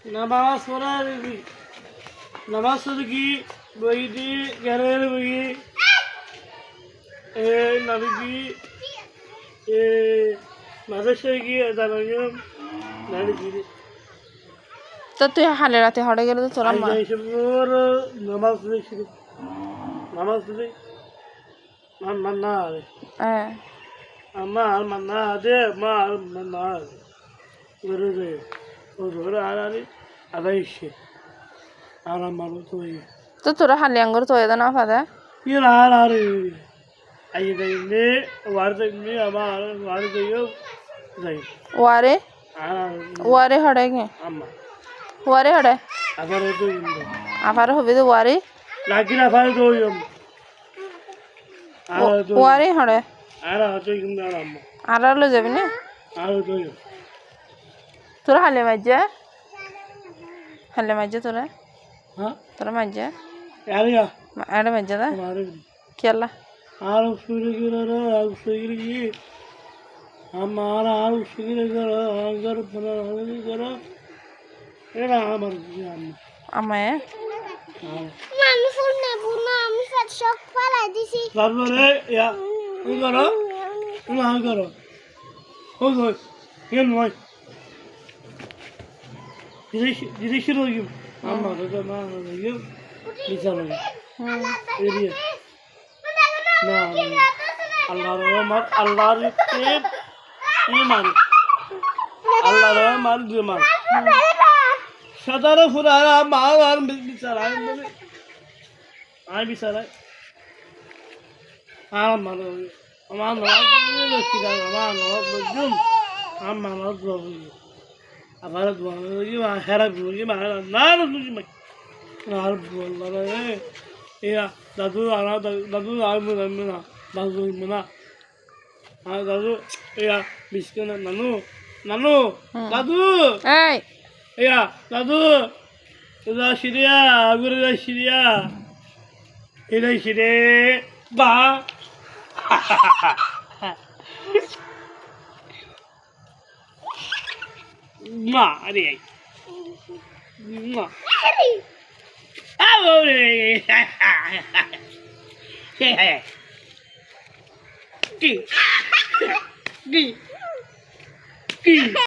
নামাজ পড়ার নামাজ পড়ে কি বই দি গেরের বই এ নাবি কি এ মাদ্রাসা কি জানাইম নানি কি তো তুই হালে রাতে হড়ে গেলে তো তোরা মা আইসবর নামাজ পড়ে নামাজ পড়ে মান্না হ্যাঁ আমার মান্না দে আমার মান্না গরে দে ও ধরে আরে আদাইছে আর আমার তো তো তোরা হালি আঙ্গুর তো এদা না ফাদা ये आरे आई जाइए वार जाइए আমার वार जाइए যাই ওয়ারে আর ওয়ারে হড়ে গে আম্মা ওয়ারে হড়ে আবার তো আবার হবে তো ওয়ারে লাগি না ফাল তো আর তো ওয়ারে হড়ে আর তো কিন্তু আম্মা আর লো যাবি না আর তো তোরা হালে মাইজা তোরা হ্যাঁ তোরা মাইজা यारिया আরে মাইজা দা हमारे কেলা আর সুরি গিরা আর সুরি গি আমার আর সুরি গিরা আগার বনা গিরা এরা আমার আম্মা আমায় আমি ফোন নেব না আমি সব ফেলাই দিছি তারপরে ইয়া কি করো না করো ও গো কেন নয় দিদি শুরু হই আম্মা তো না হই বিচার হই এরিয়া না আল্লাহর রহমত আল্লাহর ঈমান আল্লাহর রহমত ঈমান সাদারে ফুরা মার আর বিচার আই বিচার আমার নওয়াজ কি দাও আমার নওয়াজ বুঝুম আমার নওয়াজ বুঝুম আবার দোয়া হেরা বুঝি মা না বুঝি মা আর বললা রে ইয়া দাদু আর দাদু আর না দাদু না আর দাদু ইয়া বিস্কুট নানু নানু দাদু এই ইয়া দাদু তোরা সিরিয়া আগুরে সিরিয়া এলাই সিরে বা মা আরে মা আরে কি কি কি